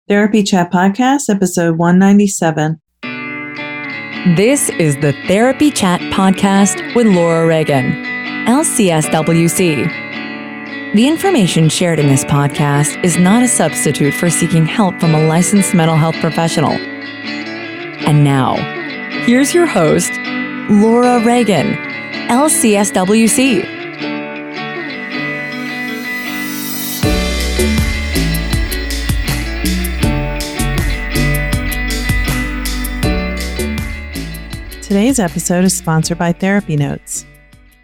Therapy Chat Podcast, episode 197. This is the Therapy Chat Podcast with Laura Reagan, LCSWC. The information shared in this podcast is not a substitute for seeking help from a licensed mental health professional. And now, here's your host, Laura Reagan, LCSWC. Today's episode is sponsored by Therapy Notes.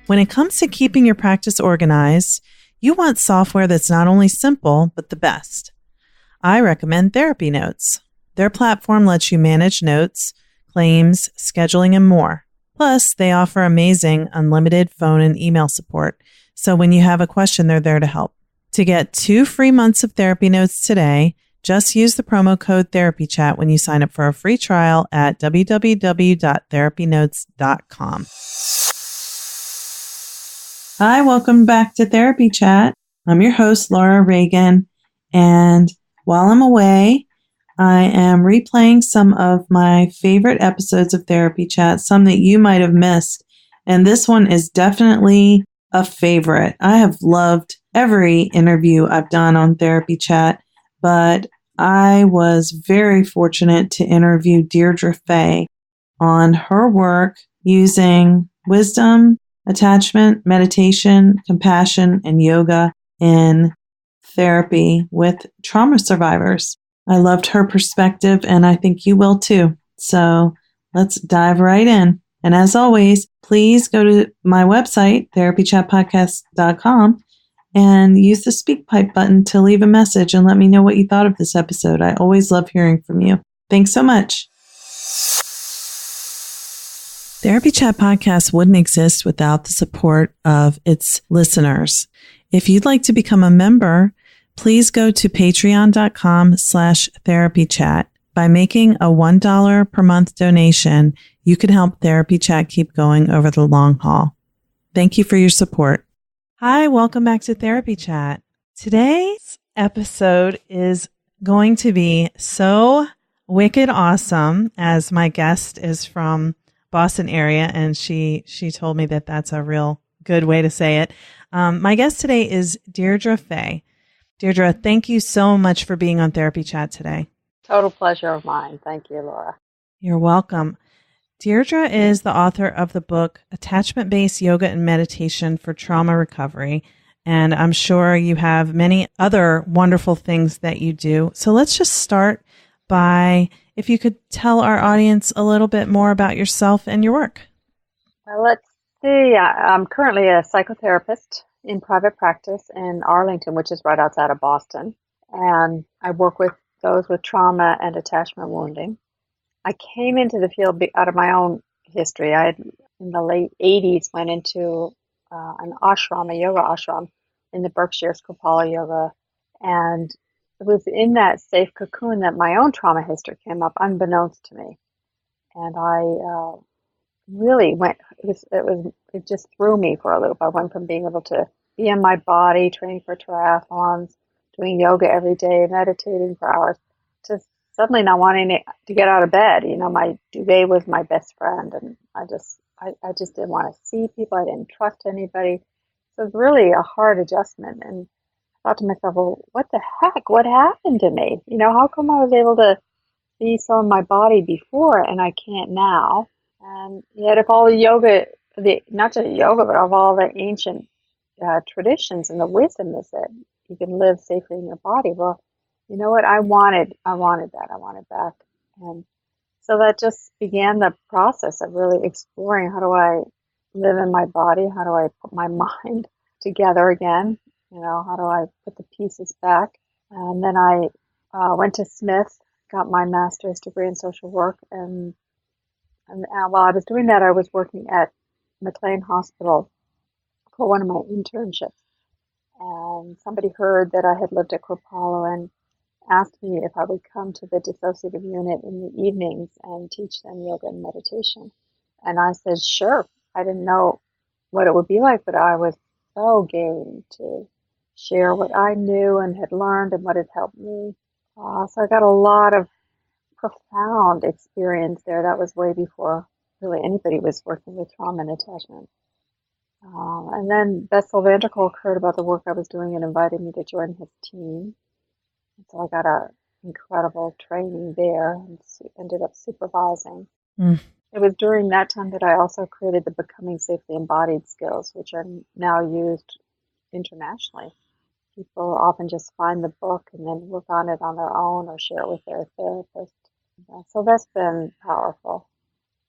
When it comes to keeping your practice organized, you want software that's not only simple, but the best. I recommend Therapy Notes. Their platform lets you manage notes, claims, scheduling, and more. Plus, they offer amazing unlimited phone and email support, so when you have a question, they're there to help. To get 2 free months of Therapy Notes today, just use the promo code TherapyChat when you sign up for a free trial at www.therapynotes.com. Hi, welcome back to Therapy Chat. I'm your host, Laura Reagan, and while I'm away, I am replaying some of my favorite episodes of Therapy Chat, some that you might have missed, and this one is definitely a favorite. I have loved every interview I've done on Therapy Chat, but I was very fortunate to interview Deirdre Fay on her work using wisdom, attachment, meditation, compassion, and yoga in therapy with trauma survivors. I loved her perspective, and I think you will too. So let's dive right in. And as always, please go to my website, therapychatpodcast.com, and use the speak pipe button to leave a message and let me know what you thought of this episode. I always love hearing from you. Thanks so much. Therapy Chat Podcast wouldn't exist without the support of its listeners. If you'd like to become a member, please go to patreon.com/therapychat. By making a $1 per month donation, you can help Therapy Chat keep going over the long haul. Thank you for your support. Hi, welcome back to Therapy Chat. Today's episode is going to be so wicked awesome, as my guest is from Boston area, and she told me that that's a real good way to say it. My guest today is Deirdre Fay. Deirdre, thank you so much for being on Therapy Chat today. Total pleasure of mine. Thank you, Laura. You're welcome. Deirdre is the author of the book, Attachment-Based Yoga and Meditation for Trauma Recovery. And I'm sure you have many other wonderful things that you do. So let's just start by, if you could tell our audience a little bit more about yourself and your work. Well, let's see. I'm currently a psychotherapist in private practice in Arlington, which is right outside of Boston. And I work with those with trauma and attachment wounding. I came into the field out of my own history. I had, in the late 80s, went into an ashram, a yoga ashram in the Berkshires, Kripalu Yoga. And it was in that safe cocoon that my own trauma history came up, unbeknownst to me. And I really went, it just threw me for a loop. I went from being able to be in my body, training for triathlons, doing yoga every day, meditating for hours, to suddenly not wanting to get out of bed. You know, my duvet was my best friend, and I just didn't want to see people. I didn't trust anybody. So it was really a hard adjustment. And I thought to myself, well, what the heck? What happened to me? You know, how come I was able to be so in my body before and I can't now? And yet if all the yoga, not just yoga, but of all the ancient traditions and the wisdom is that you can live safely in your body. Well, you know what? I wanted that. I wanted back. And so that just began the process of really exploring, how do I live in my body? How do I put my mind together again? You know, how do I put the pieces back? And then I went to Smith, got my master's degree in social work. And while I was doing that, I was working at McLean Hospital for one of my internships. And somebody heard that I had lived at Kripalu and asked me if I would come to the dissociative unit in the evenings and teach them yoga and meditation. And I said, sure. I didn't know what it would be like, but I was so game to share what I knew and had learned and what had helped me. So I got a lot of profound experience there. That was way before really anybody was working with trauma and attachment. And then Bessel van der Kolk heard about the work I was doing and invited me to join his team. And so I got a incredible training there and ended up supervising. It was during that time that I also created the Becoming Safely Embodied skills, which are now used internationally. People often just find the book and then work on it on their own or share it with their therapist. So that's been powerful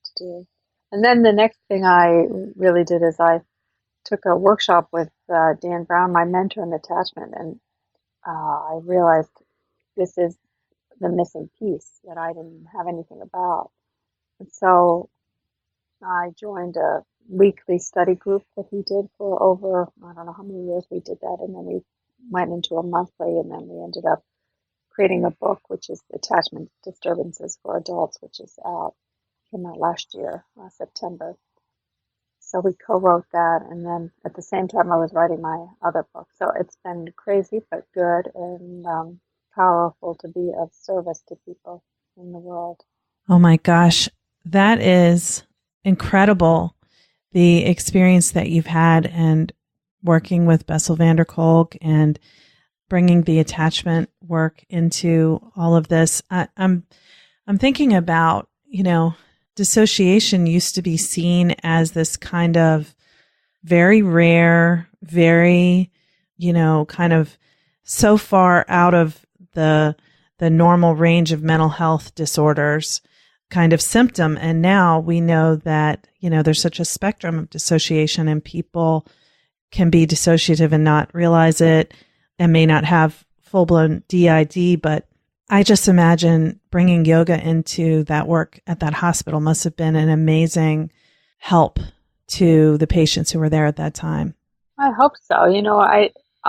to do. And then the next thing I really did is I took a workshop with Dan Brown, my mentor in attachment, and I realized this is the missing piece that I didn't have anything about. And so I joined a weekly study group that he did for over, I don't know how many years we did that, and then we went into a monthly, and then we ended up creating a book, which is Attachment Disturbances for Adults, which is came out last year, September. So we co-wrote that, and then at the same time I was writing my other book. So it's been crazy but good and powerful to be of service to people in the world. Oh my gosh, that is incredible, the experience that you've had and working with Bessel van der Kolk and bringing the attachment work into all of this. I'm thinking about, dissociation used to be seen as this kind of very rare, very, kind of so far out of the normal range of mental health disorders kind of symptom. And now we know that, there's such a spectrum of dissociation, and people can be dissociative and not realize it and may not have full-blown DID. But I just imagine bringing yoga into that work at that hospital must have been an amazing help to the patients who were there at that time. I hope so.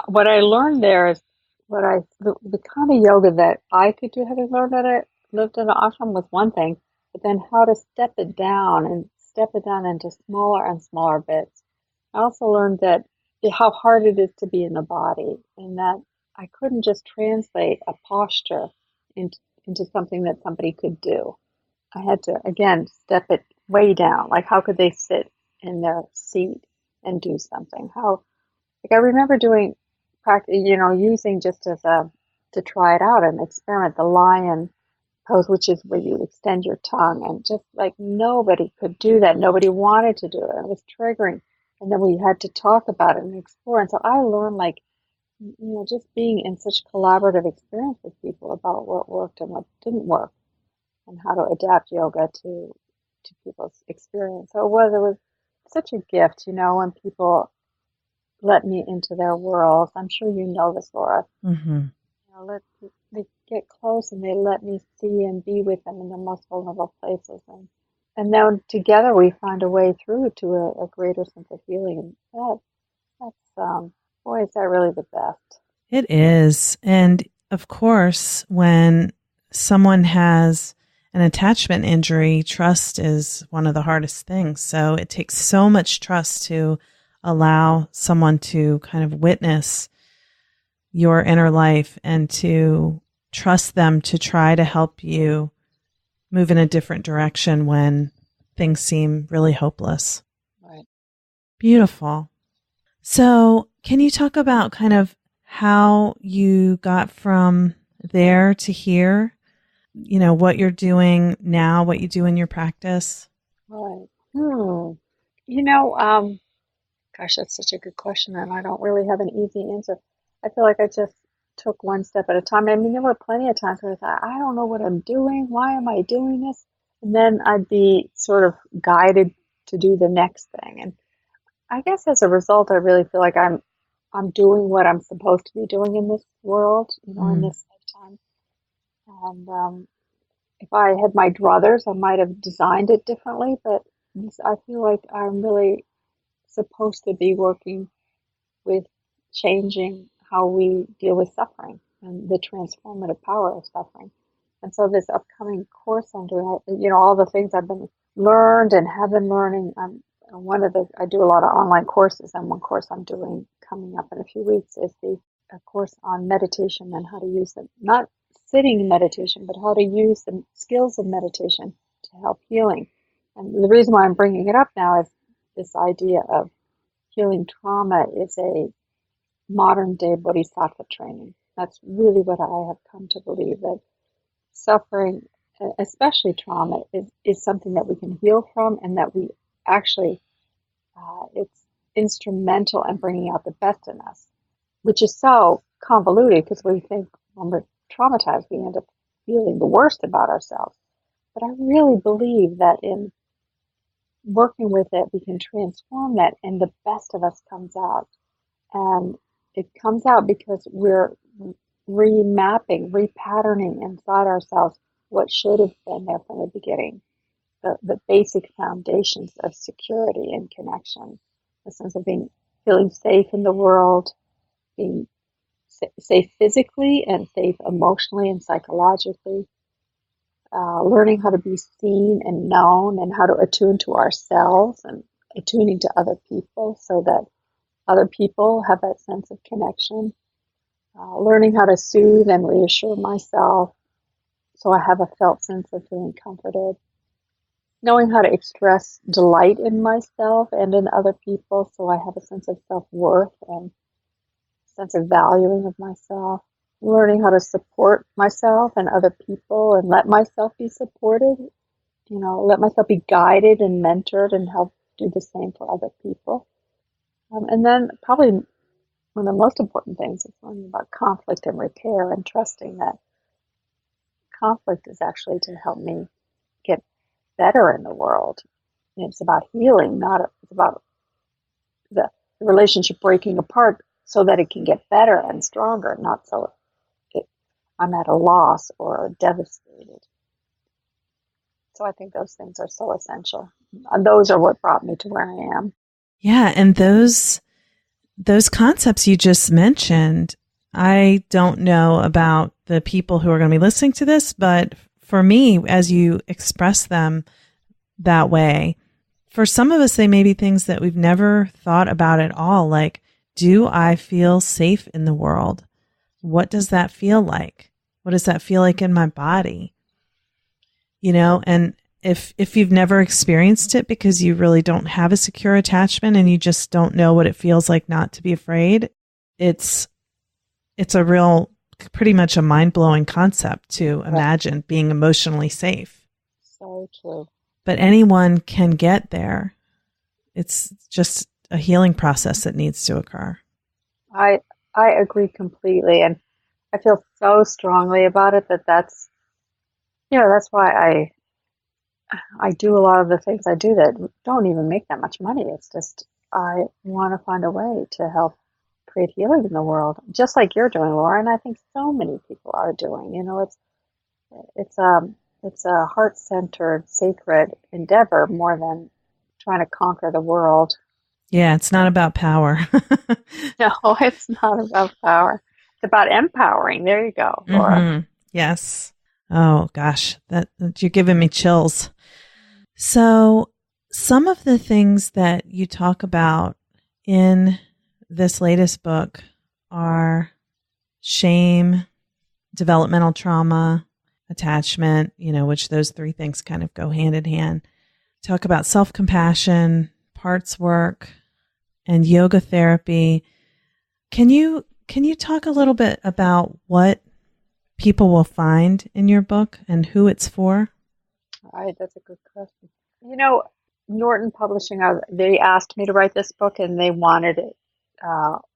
What I learned there is the kind of yoga that I could do, having learned that I lived in an ashram, was one thing, but then how to step it down into smaller and smaller bits. I also learned that how hard it is to be in the body, and that I couldn't just translate a posture into something that somebody could do. I had to, again, step it way down. Like, how could they sit in their seat and do something? I remember doing practice, using just as to try it out and experiment, the lion pose, which is where you extend your tongue, and just like nobody could do that. Nobody wanted to do it. It was triggering. And then we had to talk about it and explore. And so I learned, just being in such collaborative experience with people about what worked and what didn't work, and how to adapt yoga to people's experience. So it was such a gift, when people let me into their worlds. I'm sure you know this, Laura. Mm-hmm. They get close and they let me see and be with them in the most vulnerable places. And then together we find a way through to a greater sense of healing. And that's boy, is that really the best. It is. And of course, when someone has an attachment injury, trust is one of the hardest things. So it takes so much trust to allow someone to kind of witness your inner life and to trust them to try to help you move in a different direction when things seem really hopeless. Right. Beautiful. So can you talk about kind of how you got from there to here? What you're doing now, what you do in your practice? Right. Gosh, that's such a good question, and I don't really have an easy answer. I feel like I just took one step at a time. I mean, there were plenty of times where I thought, I don't know what I'm doing. Why am I doing this? And then I'd be sort of guided to do the next thing. And I guess as a result, I really feel like I'm doing what I'm supposed to be doing in this world, in this lifetime. And if I had my druthers, I might have designed it differently. But I feel like I'm really supposed to be working with changing how we deal with suffering and the transformative power of suffering. And so this upcoming course I'm doing, all the things I've been learned and have been learning. I do a lot of online courses, and one course I'm doing coming up in a few weeks is a course on meditation and how to use it, not sitting in meditation, but how to use the skills of meditation to help healing. And the reason why I'm bringing it up now is this idea of healing trauma is a modern day bodhisattva training. That's really what I have come to believe, that suffering, especially trauma, is something that we can heal from, and that we actually, it's instrumental in bringing out the best in us, which is so convoluted because we think when we're traumatized, we end up feeling the worst about ourselves. But I really believe that in working with it, we can transform that, and the best of us comes out. And it comes out because we're remapping, repatterning inside ourselves what should have been there from the beginning. The basic foundations of security and connection, the sense of feeling safe in the world, being safe physically and safe emotionally and psychologically, learning how to be seen and known, and how to attune to ourselves and attuning to other people so that other people have that sense of connection, learning how to soothe and reassure myself so I have a felt sense of feeling comforted, knowing how to express delight in myself and in other people so I have a sense of self-worth and sense of valuing of myself, learning how to support myself and other people and let myself be supported, let myself be guided and mentored and help do the same for other people. And then probably one of the most important things is learning about conflict and repair, and trusting that conflict is actually to help me get better in the world. It's about healing, it's about the relationship breaking apart so that it can get better and stronger, not so I'm at a loss or devastated. So I think those things are so essential. And those are what brought me to where I am. Yeah, and those concepts you just mentioned, I don't know about the people who are going to be listening to this, but for me, as you express them that way, for some of us, they may be things that we've never thought about at all. Like, do I feel safe in the world? What does that feel like? What does that feel like in my body? And if you've never experienced it because you really don't have a secure attachment and you just don't know what it feels like not to be afraid, it's a pretty much a mind-blowing concept to imagine being emotionally safe. So true. But anyone can get there. It's just a healing process that needs to occur. I agree completely, and I feel so strongly about it that's why I do a lot of the things I do that don't even make that much money. It's just I want to find a way to help create healing in the world, just like you're doing, Laura, and I think so many people are doing. It's a heart-centered, sacred endeavor more than trying to conquer the world. Yeah, it's not about power. No, it's not about power. It's about empowering. There you go, Laura. Mm-hmm. Yes. Oh, gosh, that you're giving me chills. So some of the things that you talk about in this latest book are shame, developmental trauma, attachment, which those three things kind of go hand in hand. Talk about self-compassion, parts work, and yoga therapy. Can you talk a little bit about what people will find in your book and who it's for? All right, that's a good question. Norton Publishing, they asked me to write this book, and they wanted it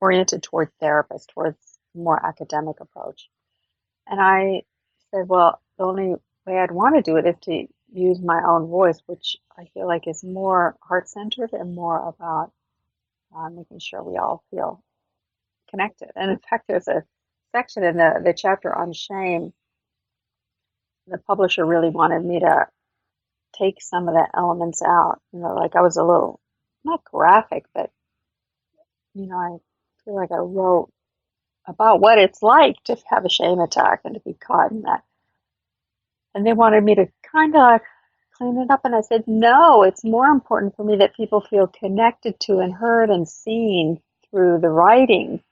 oriented toward therapists, towards a more academic approach. And I said, well, the only way I'd want to do it is to use my own voice, which I feel like is more heart-centered and more about making sure we all feel connected. And in fact, there's a section in the chapter on shame. The publisher really wanted me to take some of the elements out. Like I was a little, not graphic, but, I feel like I wrote about what it's like to have a shame attack and to be caught in that. And they wanted me to kind of clean it up. And I said, no, it's more important for me that people feel connected to and heard and seen through the writing,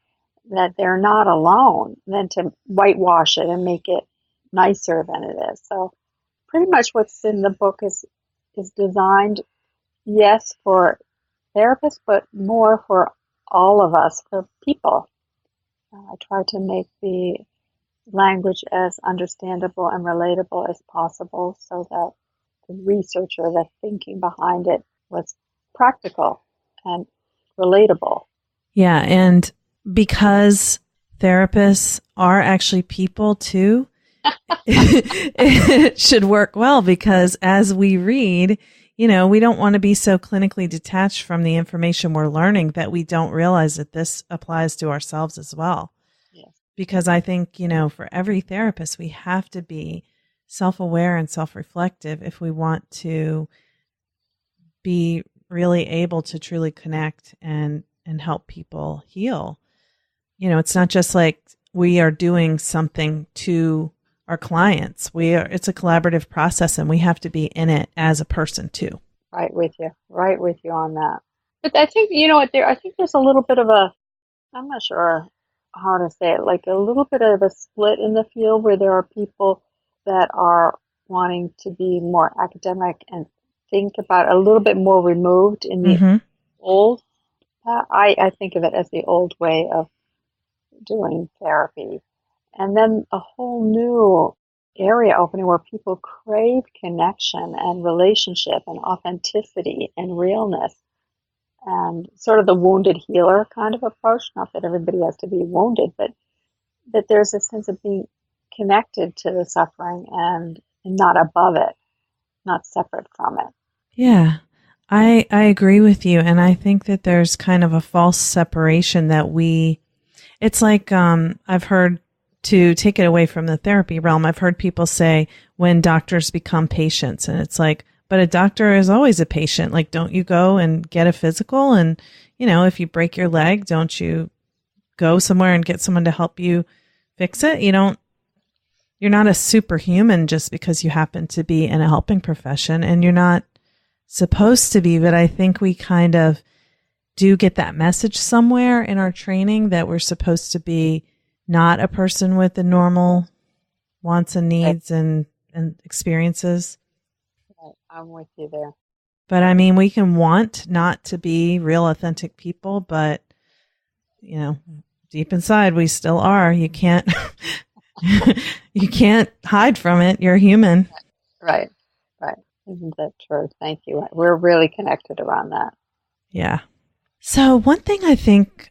that they're not alone, than to whitewash it and make it nicer than it is. So pretty much what's in the book is designed, yes, for therapists, but more for all of us, for people. I try to make the language as understandable and relatable as possible so that the research or the thinking behind it was practical and relatable. Yeah, and because therapists are actually people too, it should work well, because as we read, we don't want to be so clinically detached from the information we're learning that we don't realize that this applies to ourselves as well. Yes. Because I think, for every therapist, we have to be self-aware and self-reflective if we want to be really able to truly connect and help people heal. It's not just like we are doing something to our clients. It's a collaborative process, and we have to be in it as a person too. Right with you on that. But I think, I think there's a little bit of I'm not sure how to say it, like a little bit of a split in the field where there are people that are wanting to be more academic and think about a little bit more removed in the old. I think of it as the old way of doing therapy. And then a whole new area opening where people crave connection and relationship and authenticity and realness, and sort of the wounded healer kind of approach. Not that everybody has to be wounded, but that there's a sense of being connected to the suffering and not above it, not separate from it. Yeah, I agree with you. And I think that there's kind of a false separation that it's like, I've heard, to take it away from the therapy realm, I've heard people say when doctors become patients, and it's like, but a doctor is always a patient. Like, don't you go and get a physical? And, if you break your leg, don't you go somewhere and get someone to help you fix it? You're not a superhuman just because you happen to be in a helping profession, and you're not supposed to be. But I think we kind of do get that message somewhere in our training that we're supposed to be not a person with the normal wants and needs and experiences. Right. I'm with you there. But I mean, we can want not to be real authentic people, but deep inside we still are. You can't you can't hide from it. You're human. Right. Isn't that true? Thank you. We're really connected around that. Yeah. So one thing I think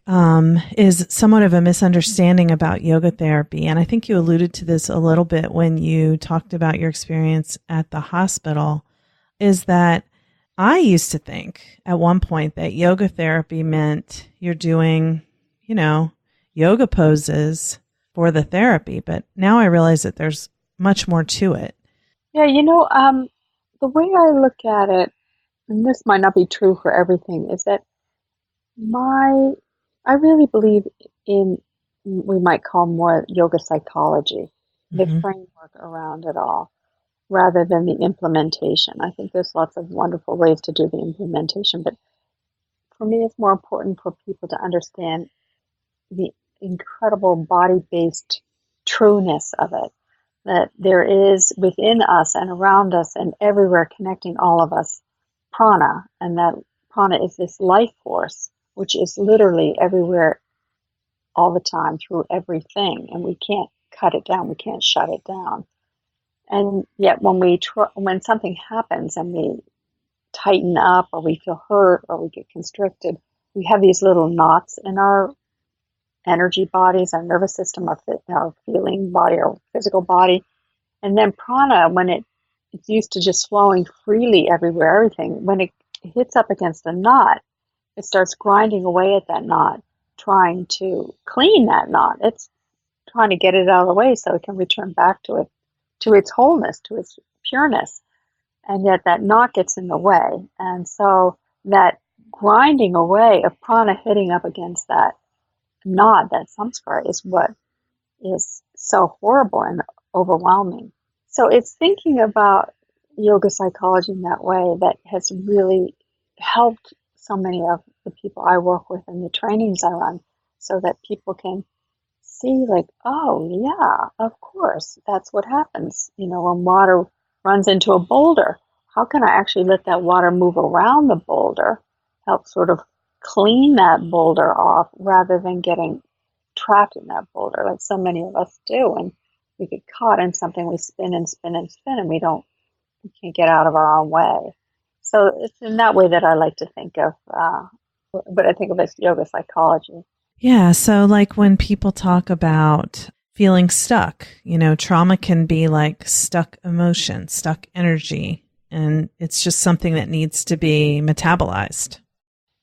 is somewhat of a misunderstanding about yoga therapy, and I think you alluded to this a little bit when you talked about your experience at the hospital, is that I used to think at one point that yoga therapy meant you're doing, yoga poses for the therapy. But now I realize that there's much more to it. Yeah, the way I look at it, and this might not be true for everything, is that I really believe in, we might call more yoga psychology, the framework around it all, rather than the implementation. I think there's lots of wonderful ways to do the implementation, but for me, it's more important for people to understand the incredible body-based trueness of it, that there is within us and around us and everywhere connecting all of us prana, and that prana is this life force which is literally everywhere all the time through everything, and we can't cut it down, we can't shut it down. And yet when something happens and we tighten up or we feel hurt or we get constricted, we have these little knots in our energy bodies, our nervous system, our feeling body, our physical body. And then prana, when it's used to just flowing freely everywhere, everything, when it hits up against a knot, it starts grinding away at that knot, trying to clean that knot. It's trying to get it out of the way so it can return back to its wholeness, to its pureness. And yet that knot gets in the way. And so that grinding away of prana hitting up against that knot, that samskara, is what is so horrible and overwhelming. So it's thinking about yoga psychology in that way that has really helped so many of the people I work with and the trainings I run, so that people can see like, oh yeah, of course, that's what happens. When water runs into a boulder, how can I actually let that water move around the boulder, help sort of clean that boulder off rather than getting trapped in that boulder like so many of us do. And we get caught in something, we spin and spin and spin, and we can't get out of our own way. So it's in that way that I like to think of, but I think of as yoga psychology. Yeah. So like when people talk about feeling stuck, trauma can be like stuck emotion, stuck energy, and it's just something that needs to be metabolized.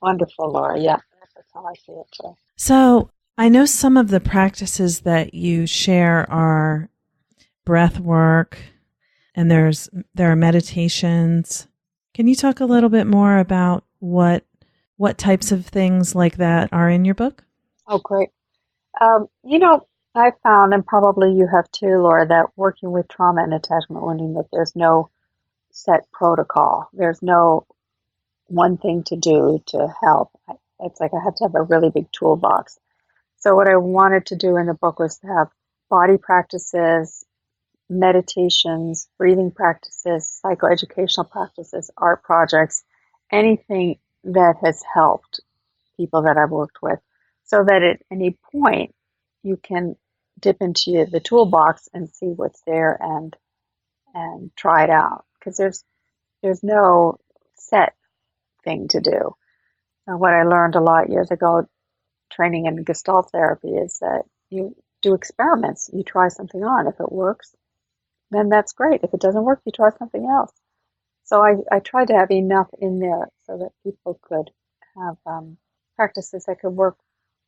Wonderful, Laura. Yeah, that's how I see it too. So I know some of the practices that you share are breath work, and there are meditations. Can you talk a little bit more about what types of things like that are in your book? Oh, great. I found, and probably you have too, Laura, that working with trauma and attachment wounding, that there's no set protocol. There's no one thing to do to help. It's like I have to have a really big toolbox. So what I wanted to do in the book was to have body practices, meditations, breathing practices, psychoeducational practices, art projects, anything that has helped people that I've worked with, so that at any point you can dip into the toolbox and see what's there and try it out, because there's no set thing to do. And what I learned a lot years ago training in Gestalt therapy is that you do experiments. You try something on. If it works, then that's great. If it doesn't work, you try something else. So I tried to have enough in there so that people could have practices that could work.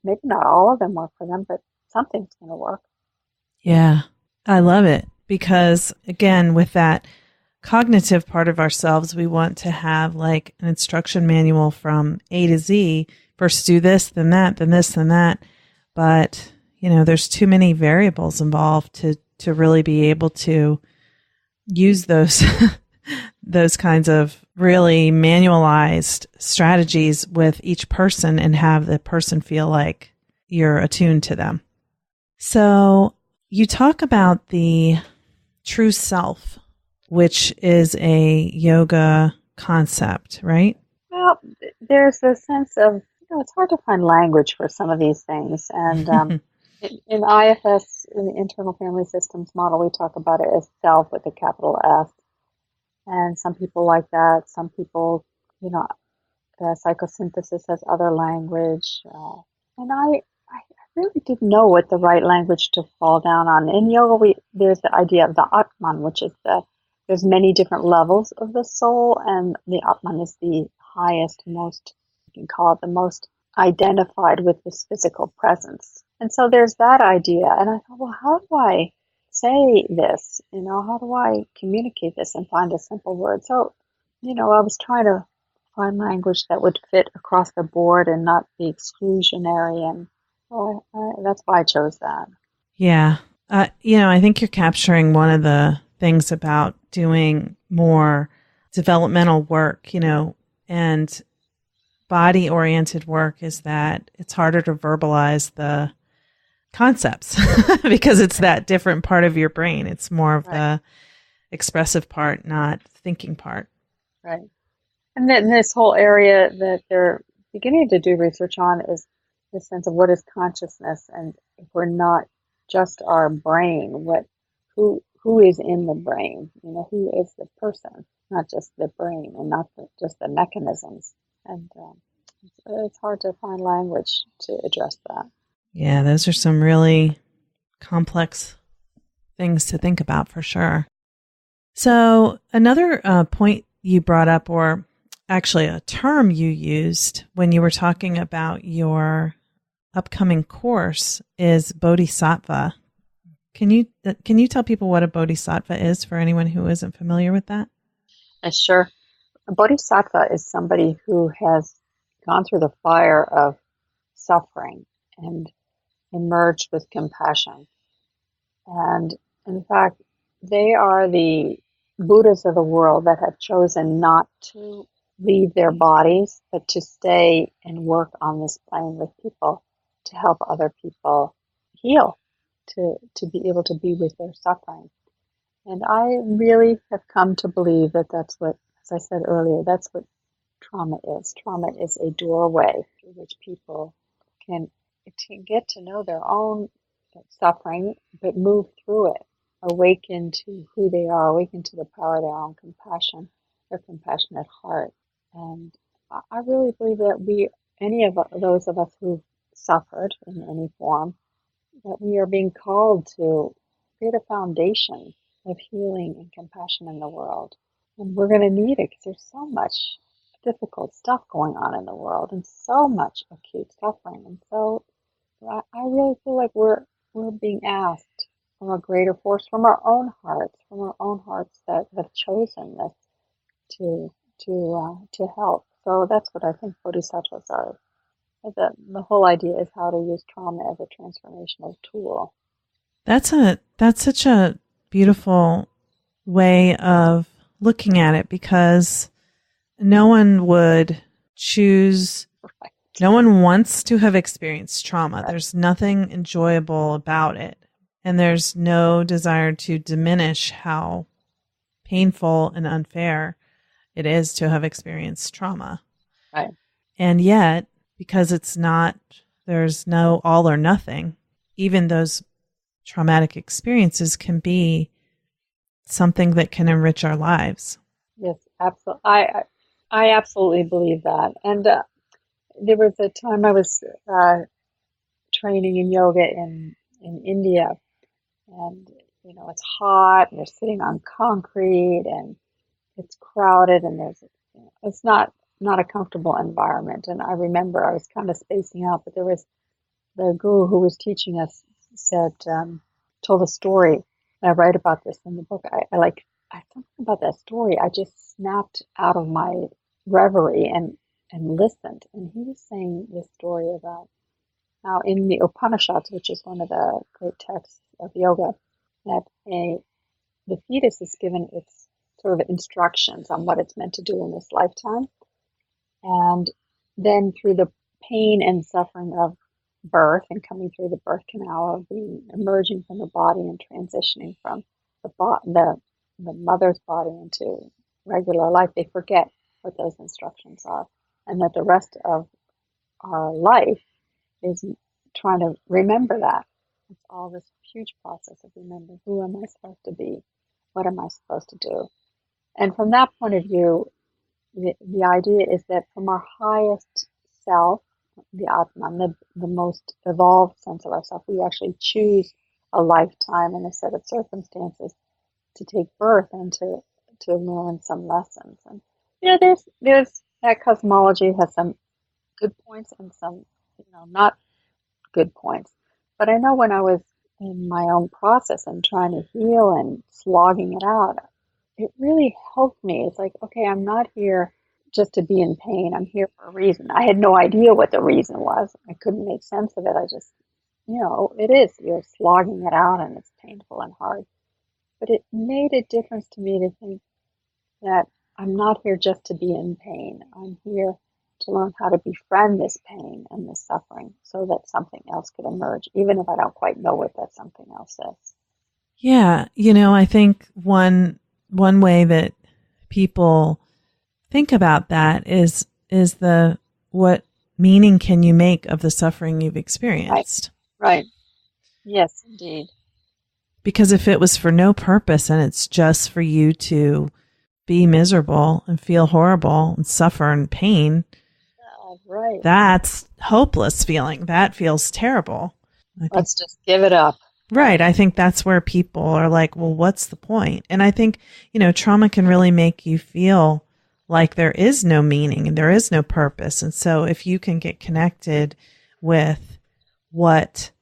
Maybe not all of them work for them, but something's going to work. Yeah, I love it because, again, with that cognitive part of ourselves, we want to have like an instruction manual from A to Z. First do this, then that, then this, then that. But, there's too many variables involved to really be able to use those those kinds of really manualized strategies with each person and have the person feel like you're attuned to them. So you talk about the true self, which is a yoga concept, right? Well, there's a sense of, it's hard to find language for some of these things. And in IFS, in the Internal Family Systems model, we talk about it as self with a capital S. And some people like that. Some people, psychosynthesis has other language. And I really didn't know what the right language to fall down on. In yoga, there's the idea of the Atman, which is there's many different levels of the soul, and the Atman is the highest, most, you can call it the most identified with this physical presence. And so there's that idea. And I thought, well, how do I say this? How do I communicate this and find a simple word? So, I was trying to find language that would fit across the board and not be exclusionary. And that's why I chose that. Yeah. I think you're capturing one of the things about doing more developmental work, and body-oriented work is that it's harder to verbalize the concepts because it's that different part of your brain. It's more of the expressive part, not thinking part. Right. And then this whole area that they're beginning to do research on is the sense of what is consciousness, and if we're not just our brain, who is in the brain? Who is the person, not just the brain, and not just the mechanisms. And it's hard to find language to address that. Yeah, those are some really complex things to think about for sure. So another point you brought up, or actually a term you used when you were talking about your upcoming course, is bodhisattva. Can you tell people what a bodhisattva is for anyone who isn't familiar with that? Sure. A bodhisattva is somebody who has gone through the fire of suffering and emerged with compassion. And in fact, they are the Buddhas of the world that have chosen not to leave their bodies, but to stay and work on this plane with people to help other people heal, to be able to be with their suffering. And I really have come to believe that that's what, as I said earlier, that's what trauma is. Trauma is a doorway through which people can get to know their own suffering, but move through it, awaken to who they are, awaken to the power of their own compassion, their compassionate heart. And I really believe that any of those of us who've suffered in any form, that we are being called to create a foundation of healing and compassion in the world. And we're going to need it because there's so much difficult stuff going on in the world and so much acute suffering. And so I really feel like we're being asked from a greater force, from our own hearts that have chosen this to help. So that's what I think bodhisattvas are. The whole idea is how to use trauma as a transformational tool. That's such a beautiful way of looking at it, because no one would choose, right. No one wants to have experienced trauma. Right. There's nothing enjoyable about it. And there's no desire to diminish how painful and unfair it is to have experienced trauma. Right. And yet, because there's no all or nothing, even those traumatic experiences can be something that can enrich our lives. Yes, absolutely. I absolutely believe that. And there was a time I was training in yoga in India, and it's hot, and they're sitting on concrete, and it's crowded, and it's not a comfortable environment. And I remember I was kind of spacing out, but there was the guru who was teaching us told a story. And I write about this in the book. I something about that story. I just snapped out of my reverie and listened. And he was saying this story about how in the Upanishads, which is one of the great texts of yoga, that the fetus is given its sort of instructions on what it's meant to do in this lifetime. And then through the pain and suffering of birth and coming through the birth canal, of being emerging from the body and transitioning from the mother's body into regular life, they forget what those instructions are, and that the rest of our life is trying to remember that. It's all this huge process of remembering, who am I supposed to be? What am I supposed to do? And from that point of view, the idea is that from our highest self, the Atman, the most evolved sense of ourself, we actually choose a lifetime and a set of circumstances to take birth and to learn some lessons. And there's that cosmology has some good points and some not good points. But I know when I was in my own process and trying to heal and slogging it out, it really helped me. It's like, okay, I'm not here just to be in pain. I'm here for a reason. I had no idea what the reason was. I couldn't make sense of it. I just, it is. You're slogging it out and it's painful and hard. But it made a difference to me to think that I'm not here just to be in pain. I'm here to learn how to befriend this pain and this suffering so that something else could emerge, even if I don't quite know what that something else is. Yeah. I think one way that people think about that is what meaning can you make of the suffering you've experienced? Right. Yes, indeed. Because if it was for no purpose and it's just for you to be miserable and feel horrible and suffer in pain, right, that's hopeless feeling. That feels terrible. Let's just give it up. Right. I think that's where people are like, well, what's the point? And I think, trauma can really make you feel like there is no meaning and there is no purpose. And so if you can get connected with what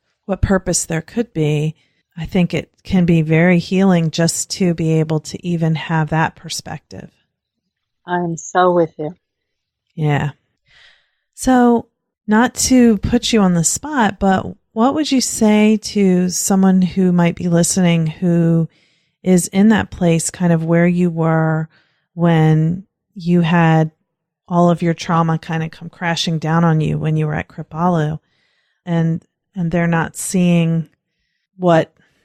purpose there could be, I think it can be very healing just to be able to even have that perspective. I'm so with you. Yeah. So not to put you on the spot, but what would you say to someone who might be listening who is in that place kind of where you were when you had all of your trauma kind of come crashing down on you when you were at Kripalu? And and they're not seeing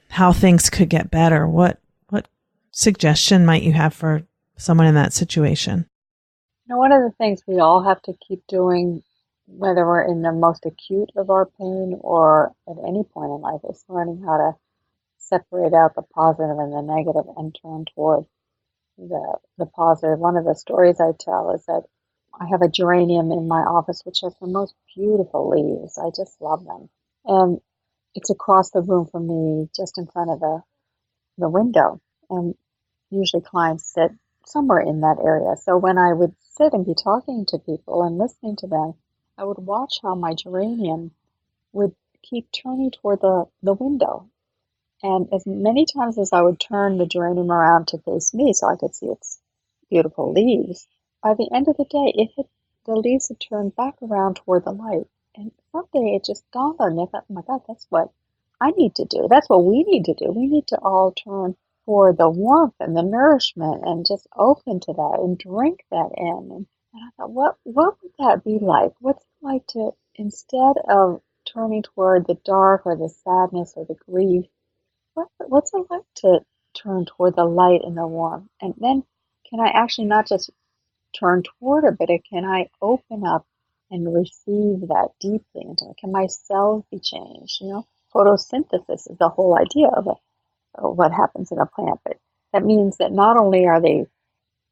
how things could get better. What suggestion might you have for someone in that situation? One of the things we all have to keep doing, whether we're in the most acute of our pain or at any point in life, is learning how to separate out the positive and the negative and turn toward the positive. One of the stories I tell is that I have a geranium in my office which has the most beautiful leaves. I just love them. And it's across the room from me, just in front of the window. And usually clients sit somewhere in that area. So when I would sit and be talking to people and listening to them, I would watch how my geranium would keep turning toward the window. And as many times as I would turn the geranium around to face me so I could see its beautiful leaves, by the end of the day, the leaves had turned back around toward the light. And someday it just dawned on me, I thought, oh my God, that's what I need to do. That's what we need to do. We need to all turn for the warmth and the nourishment and just open to that and drink that in. And I thought, what would that be like? What's it like to, instead of turning toward the dark or the sadness or the grief, what's it like to turn toward the light and the warmth? And then can I actually not just turn toward it, but can I open up and receive that deeply into it? Can my cells be changed? Photosynthesis is the whole idea of what happens in a plant, but that means that not only are they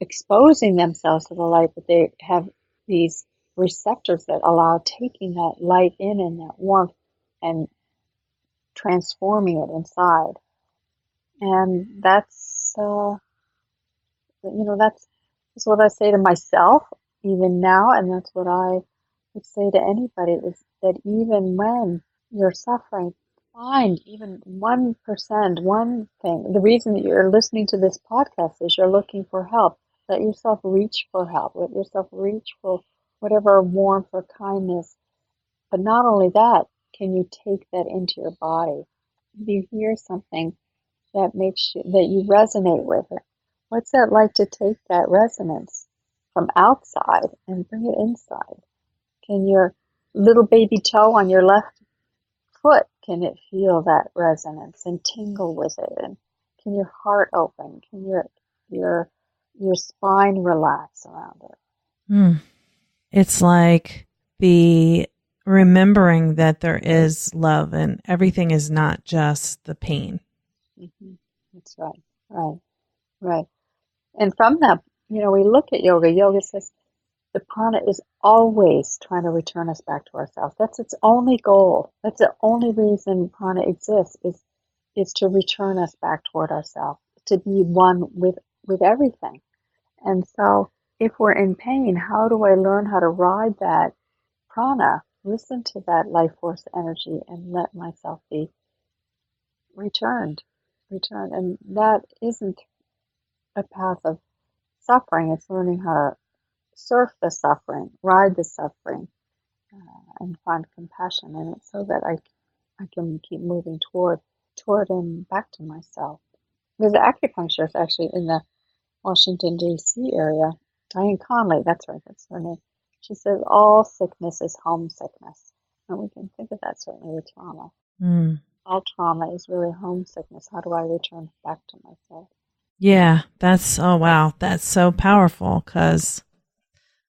exposing themselves to the light, but they have these receptors that allow taking that light in and that warmth and transforming it inside. And that's what I say to myself even now, and that's what I would say to anybody, is that even when you're suffering, find even 1%, one thing. The reason that you're listening to this podcast is you're looking for help. Let yourself reach for help. Let yourself reach for whatever warmth or kindness. But not only that, can you take that into your body? If you hear something that you resonate with it, what's that like to take that resonance from outside and bring it inside? Can your little baby toe on your left foot, can it feel that resonance and tingle with it? And can your heart open? Can your spine relax around it? It's like the remembering that there is love and everything is not just the pain. Mm-hmm. That's right. And from that, we look at yoga. Yoga says the prana is always trying to return us back to ourselves. That's its only goal. That's the only reason prana exists, is to return us back toward ourselves, to be one with everything. And so if we're in pain, how do I learn how to ride that prana, listen to that life force energy, and let myself be returned? And that isn't a path of suffering. It's learning how to surf the suffering, ride the suffering, and find compassion in it, so that I can keep moving toward and back to myself. There's an acupuncturist actually in the Washington, D.C. area, Diane Conley, that's right, that's her name. She says all sickness is homesickness. And we can think of that certainly with trauma. All trauma is really homesickness. How do I return back to myself? Yeah, that's so powerful, because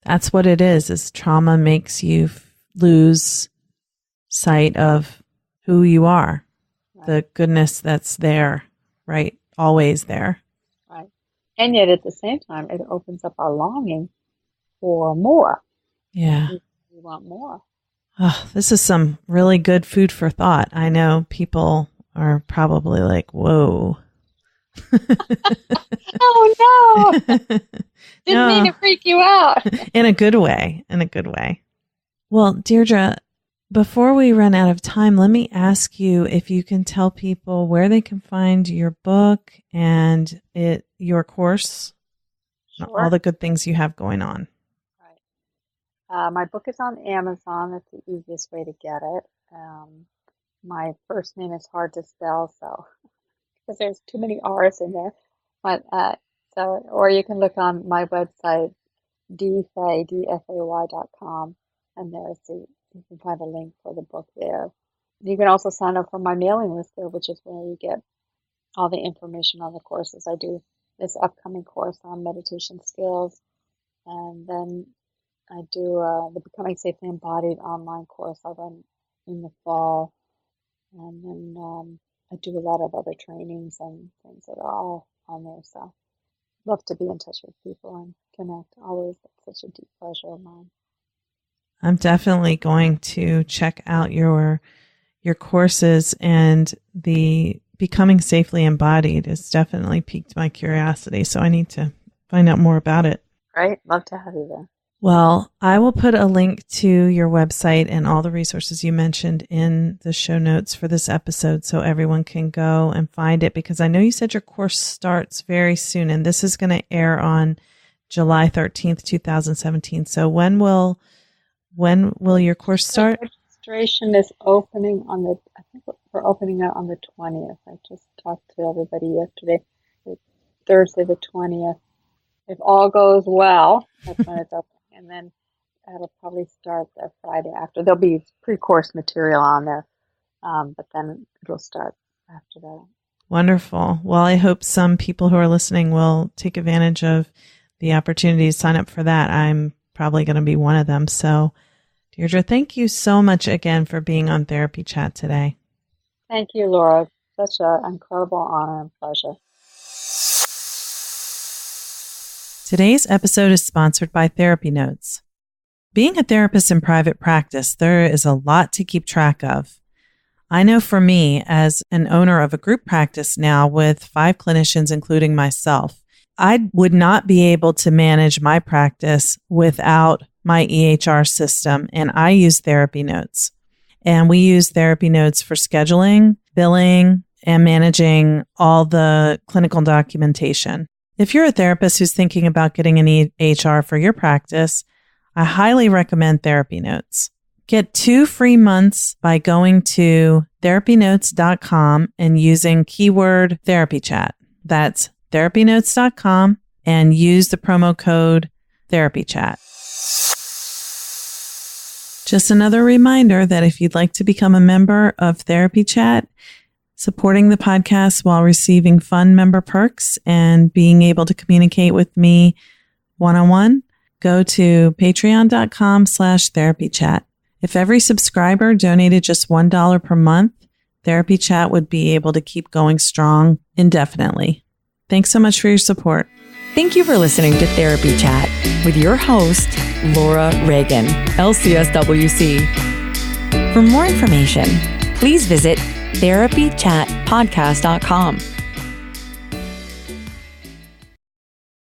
that's what it is trauma makes you lose sight of who you are, right. The goodness that's there, right? Always there. Right. And yet at the same time, it opens up our longing for more. Yeah. We want more. Oh, this is some really good food for thought. I know people are probably like, whoa. Oh, no. Didn't mean to freak you out. In a good way. Well, Deirdre, before we run out of time, let me ask you if you can tell people where they can find your book and your course, Sure. All the good things you have going on. Right. My book is on Amazon. That's the easiest way to get it. My first name is hard to spell, so because there's too many R's in there. But or you can look on my website, dfay.com, and you can find a link for the book there. You can also sign up for my mailing list there, which is where you get all the information on the courses. I do this upcoming course on meditation skills, and then I do the Becoming Safely Embodied online course I'll run in the fall, and then I do a lot of other trainings and things that are all on there. So love to be in touch with people and connect. Always, that's such a deep pleasure of mine. I'm definitely going to check out your courses, and the Becoming Safely Embodied has definitely piqued my curiosity. So I need to find out more about it. Great. Love to have you there. Well, I will put a link to your website and all the resources you mentioned in the show notes for this episode so everyone can go and find it, because I know you said your course starts very soon, and this is going to air on July 13th, 2017. So when will your course start? Registration is opening I think we're opening it on the 20th. I just talked to everybody yesterday. It's Thursday the 20th. If all goes well, that's when it's open. And then it'll probably start the Friday after. There'll be pre-course material on there, but then it'll start after that. Wonderful. Well, I hope some people who are listening will take advantage of the opportunity to sign up for that. I'm probably going to be one of them. So, Deirdre, thank you so much again for being on Therapy Chat today. Thank you, Laura. Such an incredible honor and pleasure. Today's episode is sponsored by Therapy Notes. Being a therapist in private practice, there is a lot to keep track of. I know for me, as an owner of a group practice now with 5 clinicians, including myself, I would not be able to manage my practice without my EHR system, and I use Therapy Notes. And we use Therapy Notes for scheduling, billing, and managing all the clinical documentation. If you're a therapist who's thinking about getting an EHR for your practice, I highly recommend Therapy Notes. Get 2 free months by going to therapynotes.com and using keyword Therapy Chat. That's therapynotes.com and use the promo code Therapy Chat. Just another reminder that if you'd like to become a member of Therapy Chat, supporting the podcast while receiving fun member perks and being able to communicate with me one-on-one, go to patreon.com/therapychat. If every subscriber donated just $1 per month, Therapy Chat would be able to keep going strong indefinitely. Thanks so much for your support. Thank you for listening to Therapy Chat with your host, Laura Reagan, LCSWC. For more information, please visit therapychatpodcast.com.